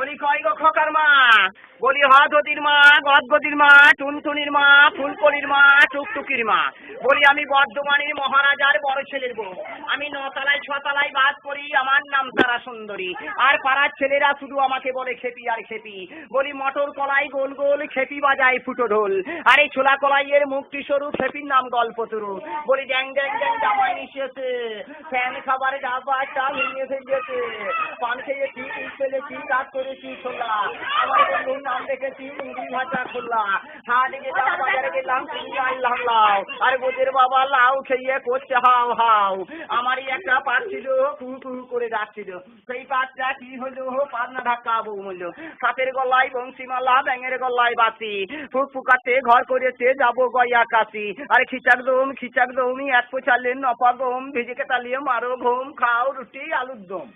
বলি কয় গো খোকার মা, বলি হদদির মা, গদগদির মা, টুনটুনির মা, ফুলকলির মা, টুকটুকির মা। বলি আমি বর্ধমানের মহারাজার বড় ছেলের বউ। আমি 9 তলায় 6 তলায় বাস করি, আমার নাম তারা সুন্দরী। আর পাড়ার ছেলেরা শুধু আমাকে বলে খেপি আর খেপি। বলি মটর কলাই গোল গোল খেপি বাজায় ফুটো ঢোল। আর এই ছোলা কলাইয়ের মুখটি সরু, খেপির নাম গল্পতরু। বলি ড্যাং ড্যাং ড্যাং জামাই নিশেছে, ফ্যান খাবারে ডাবাটা ভেঙে ফেলেছে, পান খেয়েছি, দুধ ফেলেছি, রাত করেছি ছোলা। আমার বন্ধুর নাম দেখেছি মুড়ি ভাজা খোলা। হাটে গেলাম, বাজারে গেলাম, কিনে আনলাম লাউ। আর বোধের বাবা লাউ খেয়ে করছে হাও হাও। আমারই একটা পাট ছিল, কু কু করে যাচ্ছিল। সেই পাটটা কি হলো, পাটনা ঢাকা বউ মূল্য। সাপের গলায় বংশীমালা, ব্যাঙের গলায় বাতি, ফুক ফুকাতে ঘর করেছে যাবো গয়া কাশি। আরে খিচাক দৌমি 1 পোচা লেন নপা গম, ভেজে কেতালিয়ে মারো ঘুম, খাও রুটি আলুর দম।